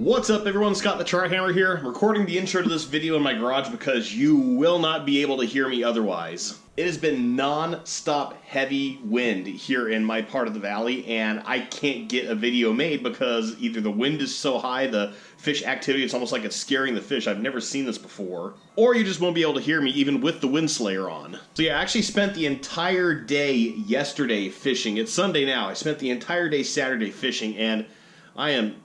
What's up everyone, Scott the TroutHammer here. I'm recording the intro to this video in my garage because you will not be able to hear me otherwise. It has been non-stop heavy wind here in my part of the valley, and I can't get a video made because either the wind is so high, the fish activity, it's almost like it's scaring the fish. I've never seen this before. Or you just won't be able to hear me even with the wind slayer on. So yeah, I actually spent the entire day yesterday fishing. It's Sunday now. I spent the entire day Saturday fishing, and I am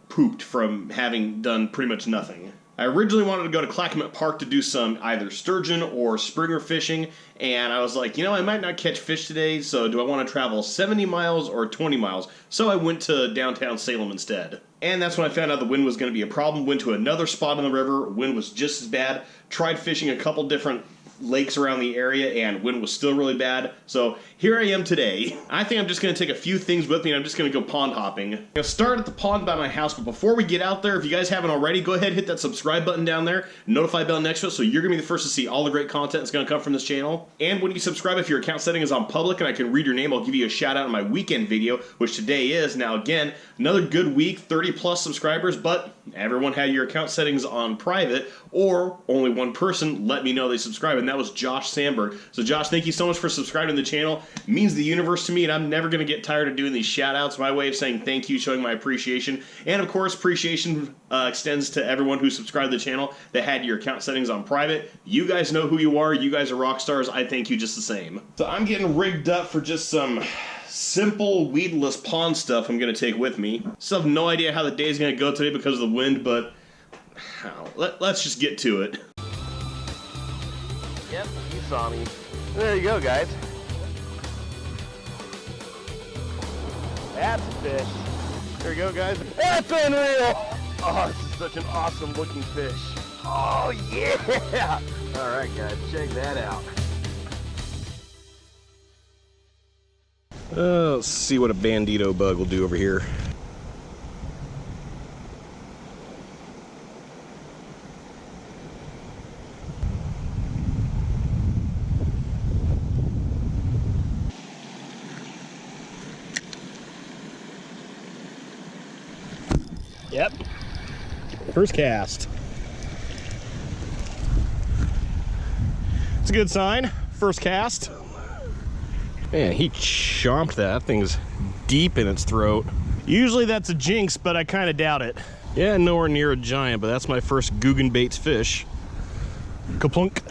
pooped from having done pretty much nothing. I originally wanted to go to Clackamas Park to do some either sturgeon or springer fishing, and I was like, you know, I might not catch fish today, so do I want to travel 70 miles or 20 miles? So I went to downtown Salem instead. And that's when I found out the wind was going to be a problem. Went to another spot on the river, wind was just as bad. Tried fishing a couple different lakes around the area, and wind was still really bad. So here I am today. I think I'm just going to take a few things with me, and I'm just going to go pond hopping. I'm going to start at the pond by my house, but before we get out there, if you guys haven't already, go ahead and hit that subscribe button down there, notify bell next to it, so you're going to be the first to see all the great content that's going to come from this channel. And when you subscribe, if your account setting is on public and I can read your name, I'll give you a shout out in my weekend video, which today is. Now again, another good week, 30 plus subscribers, but everyone had your account settings on private, or only one person let me know they subscribe, and that was Josh Sandberg. So Josh, thank you so much for subscribing to the channel. It means the universe to me, and I'm never going to get tired of doing these shout outs. My way of saying thank you, showing my appreciation. And of course, appreciation extends to everyone who subscribed to the channel that had your account settings on private. You guys know who you are. You guys are rock stars. I thank you just the same. So I'm getting rigged up for just some simple weedless pond stuff I'm going to take with me. Still have no idea how the day is going to go today because of the wind, but let's just get to it. Yep, you saw me. There you go, guys. That's a fish. There you go, guys. That's unreal! Oh, this is such an awesome looking fish. Oh, yeah! Alright, guys, check that out. Let's see what a bandito bug will do over here. Yep. First cast. It's a good sign. First cast. Man, he chomped that. That thing's deep in its throat. Usually that's a jinx, but I kind of doubt it. Yeah, nowhere near a giant, but that's my first Googan Baits fish. Kaplunk.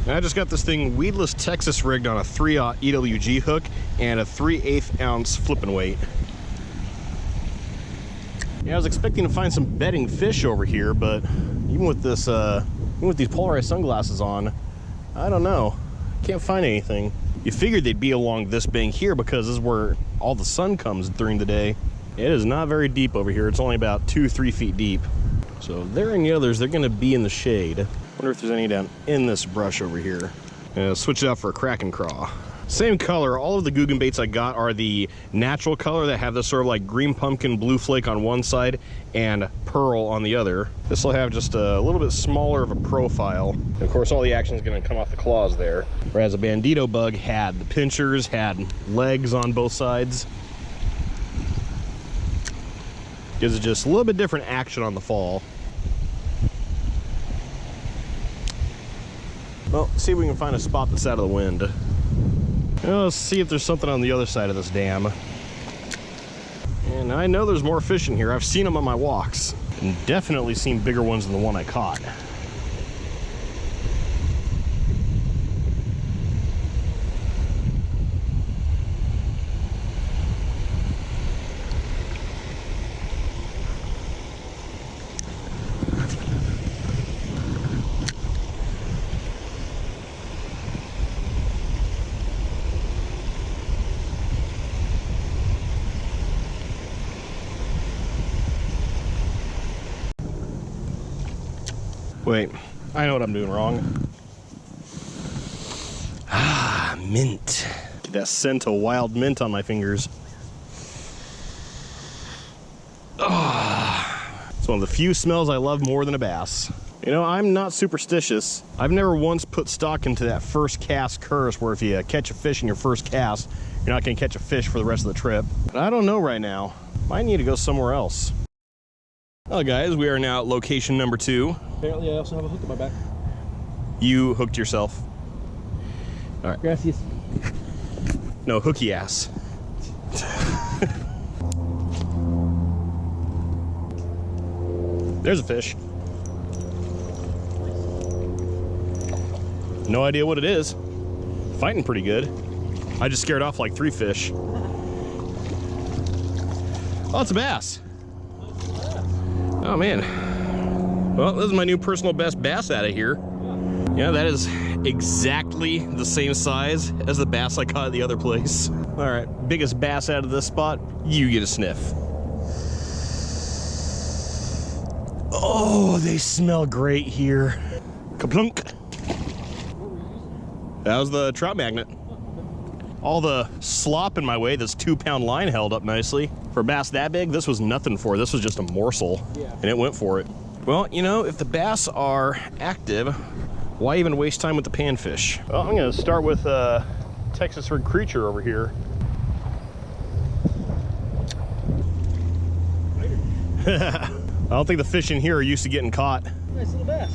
I just got this thing weedless Texas rigged on a 3/0 EWG hook and a 3/8 ounce flipping weight. Yeah, I was expecting to find some bedding fish over here, but even with this, even with these polarized sunglasses on, I don't know. Can't find anything. You figured they'd be along this bank here because this is where all the sun comes during the day. It is not very deep over here. It's only about 2-3 feet deep. So there and the others, they're gonna be in the shade. Wonder if there's any down in this brush over here. Switch it out for a Kraken craw. Same color. All of the Googan Baits I got are the natural color that have this sort of like green pumpkin blue flake on one side and pearl on the other. This will have just a little bit smaller of a profile. And of course, all the action is going to come off the claws there. Whereas a bandito bug had the pinchers, had legs on both sides. Gives it just a little bit different action on the fall. Well, see if we can find a spot that's out of the wind. Well, let's see if there's something on the other side of this dam. And I know there's more fish in here. I've seen them on my walks. And definitely seen bigger ones than the one I caught. Wait, I know what I'm doing wrong. Ah, mint. Get that scent of wild mint on my fingers. Ah, it's one of the few smells I love more than a bass. You know, I'm not superstitious. I've never once put stock into that first cast curse where if you catch a fish in your first cast, you're not gonna catch a fish for the rest of the trip. But I don't know right now. Might need to go somewhere else. Well, guys, we are now at location number 2. Apparently, I also have a hook in my back. You hooked yourself. All right. Gracias. No, hooky ass. There's a fish. No idea what it is. Fighting pretty good. I just scared off like 3 fish. Oh, it's a bass. Oh man. Well, this is my new personal best bass out of here. Yeah, that is exactly the same size as the bass I caught at the other place. All right, biggest bass out of this spot, you get a sniff. Oh, they smell great here. Kaplunk. That was the trout magnet. All the slop in my way, this 2-pound line held up nicely. For a bass that big, this was nothing for it. This was just a morsel, and it went for it. Well, you know, if the bass are active, why even waste time with the panfish? Well, I'm gonna start with Texas Red Creature over here. I don't think the fish in here are used to getting caught. Nice little bass.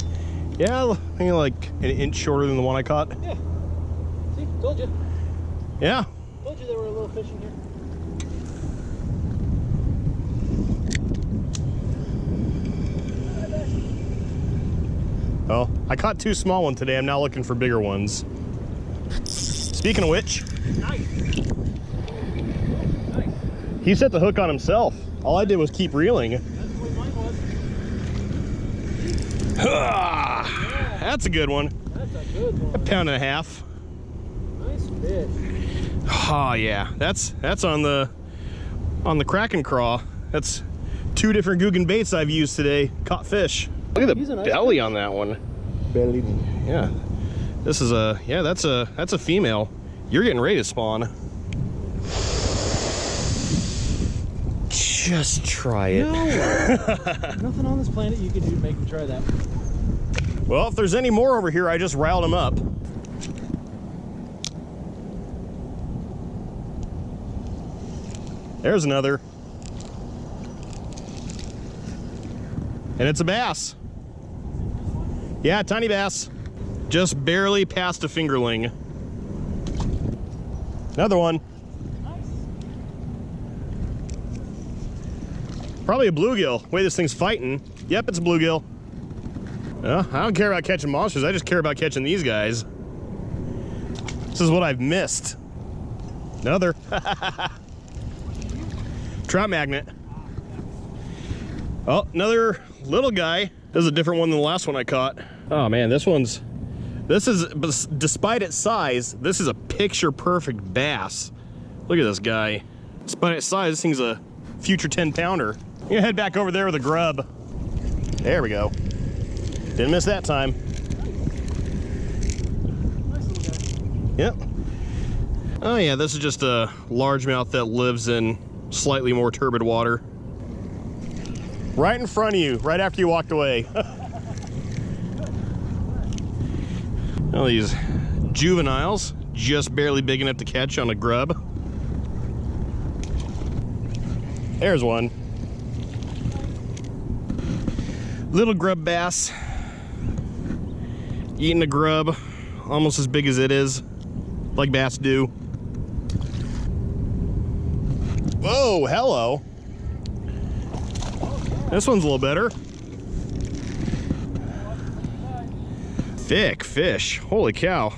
Yeah, I think like an inch shorter than the one I caught. Yeah. See, told you. Yeah. Told you there were a little fish in here. Well, I caught 2 small ones today. I'm now looking for bigger ones. Speaking of which, Nice. Nice. he set the hook on himself. All I did was keep reeling. That's the way mine was. Ah, that's a good one. That's a good one. 1.5 pounds. Nice fish. Oh yeah, that's on the Kraken craw. That's 2 different Googan Baits I've used today. Caught fish. Look at the Nice belly fish. on that one. Belly. Yeah, this is a that's a female. You're getting ready to spawn. Just try it. No. Nothing on this planet you can do to make me try that. Well, if there's any more over here, I just riled them up. There's another. And it's a bass. Yeah, tiny bass. Just barely past a fingerling. Another one. Nice. Probably a bluegill. Way this thing's fighting. Yep, it's a bluegill. Well, I don't care about catching monsters. I just care about catching these guys. This is what I've missed. Another. Trout magnet. Oh, another little guy. This is a different one than the last one I caught. Oh man, this is, despite its size, this is a picture perfect bass. Look at this guy. Despite its size, this thing's a future 10-pounder. I'm gonna head back over there with a grub. There we go. Didn't miss that time. Nice little guy. Yep. Oh yeah, this is just a largemouth that lives in slightly more turbid water. Right in front of you, right after you walked away. Well, these juveniles, just barely big enough to catch on a grub. There's one. Little grub bass. Eating a grub, almost as big as it is, like bass do. Whoa, hello. This one's a little better. Thick fish, holy cow.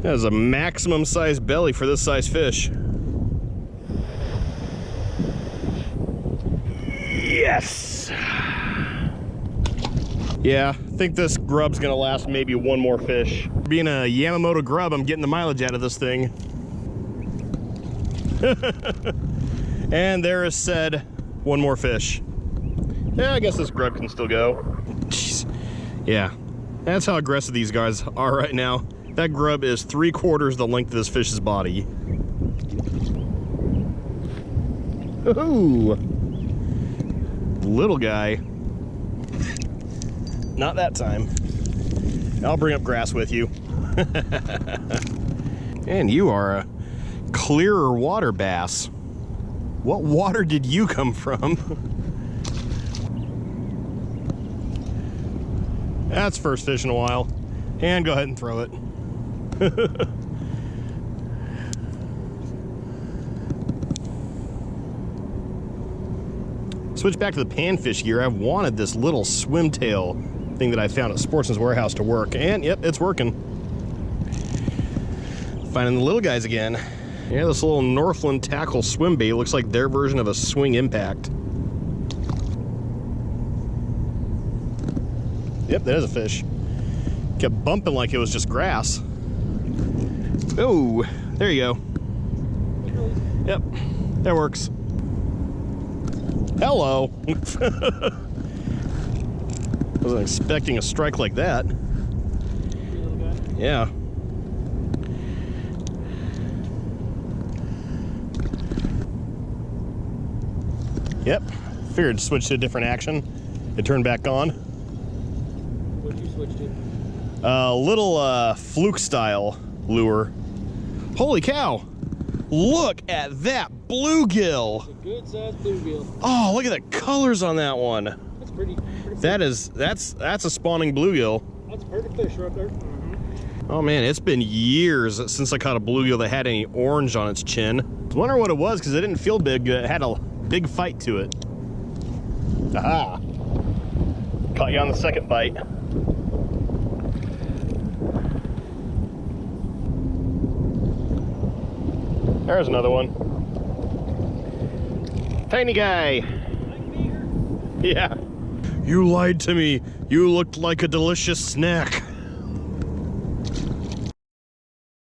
That is a maximum size belly for this size fish. Yes. Yeah, I think this grub's gonna last maybe 1 more fish. Being a Yamamoto grub, I'm getting the mileage out of this thing. And there is said 1 more fish. Yeah, I guess this grub can still go. Jeez. Yeah, that's how aggressive these guys are right now. That grub is 3/4 the length of this fish's body. Ooh. Little guy. Not that time. I'll bring up grass with you. And you are a clearer water bass. What water did you come from? That's first fish in a while. And go ahead and throw it. Switch back to the panfish gear. I've wanted this little swim tail thing that I found at Sportsman's Warehouse to work, and yep, it's working. Finding the little guys again. Yeah, this little Northland tackle swim bait looks like their version of a swing impact. Yep, that is a fish. Kept bumping like it was just grass. Oh, there you go. Yep, that works. Hello. Wasn't expecting a strike like that. Yeah. Yep. Figured to switch to a different action. It turned back on. What did you switch to? A little fluke style lure. Holy cow! Look at that bluegill. It's a good sized bluegill. Oh, look at the colors on that one. That's pretty. That's a spawning bluegill. That's a perfect fish right there. Oh man, it's been years since I caught a bluegill that had any orange on its chin. I was wondering what it was because it didn't feel big. It had a big fight to it. Aha! Caught you on the second bite. There's another one. Tiny guy. Yeah. You lied to me. You looked like a delicious snack.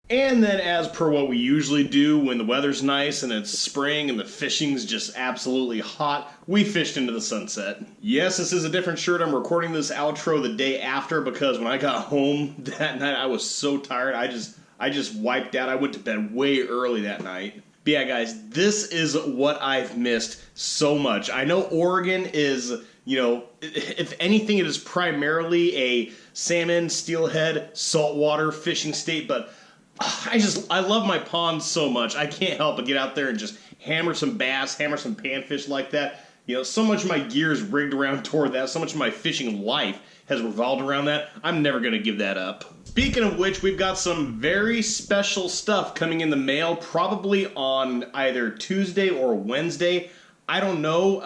And then, as per what we usually do when the weather's nice and it's spring and the fishing's just absolutely hot, we fished into the sunset. Yes, this is a different shirt. I'm recording this outro the day after because when I got home that night, I was so tired. I just wiped out. I went to bed way early that night. But yeah, guys, this is what I've missed so much. I know Oregon is, you know, if anything, it is primarily a salmon, steelhead, saltwater fishing state, but I love my pond so much. I can't help but get out there and just hammer some bass, hammer some panfish like that. You know, so much of my gear is rigged around toward that. So much of my fishing life has revolved around that. I'm never going to give that up. Speaking of which, we've got some very special stuff coming in the mail, probably on either Tuesday or Wednesday. I don't know.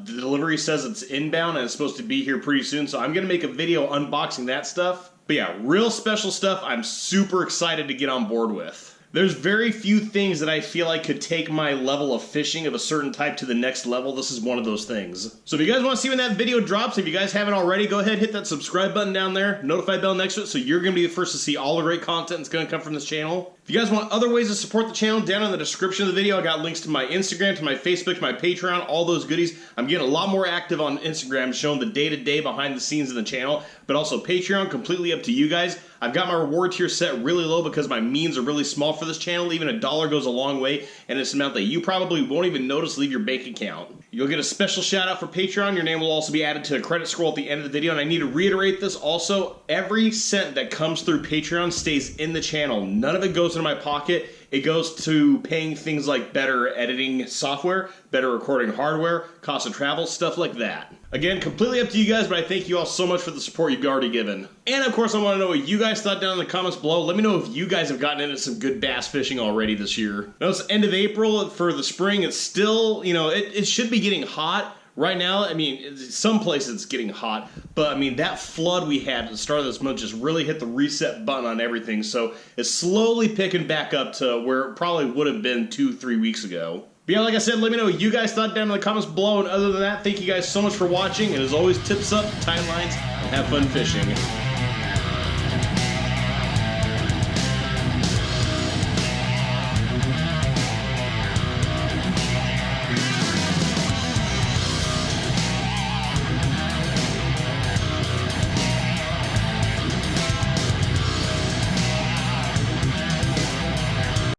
The delivery says it's inbound and it's supposed to be here pretty soon, so I'm going to make a video unboxing that stuff. But yeah, real special stuff I'm super excited to get on board with. There's very few things that I feel like could take my level of fishing of a certain type to the next level. This is one of those things. So if you guys want to see when that video drops, if you guys haven't already, go ahead, hit that subscribe button down there, notify bell next to it, so you're going to be the first to see all the great content that's going to come from this channel. If you guys want other ways to support the channel, down in the description of the video, I got links to my Instagram, to my Facebook, to my Patreon, all those goodies. I'm getting a lot more active on Instagram, showing the day-to-day behind the scenes of the channel, but also Patreon, completely up to you guys. I've got my reward tier set really low because my means are really small for this channel. Even $1 goes a long way, and it's an amount that you probably won't even notice leave your bank account. You'll get a special shout out for Patreon. Your name will also be added to a credit scroll at the end of the video, and I need to reiterate this also. Every cent that comes through Patreon stays in the channel. None of it goes into my pocket. It goes to paying things like better editing software, better recording hardware, cost of travel, stuff like that. Again, completely up to you guys, but I thank you all so much for the support you've already given. And of course, I want to know what you guys thought down in the comments below. Let me know if you guys have gotten into some good bass fishing already this year. Now it's the end of April for the spring. It's still, you know, it should be getting hot. Right now, I mean, some places it's getting hot, but I mean, that flood we had at the start of this month just really hit the reset button on everything, so it's slowly picking back up to where it probably would have been 2-3 weeks ago. But yeah, like I said, let me know what you guys thought down in the comments below, and other than that, thank you guys so much for watching, and as always, tips up, tight lines, and have fun fishing.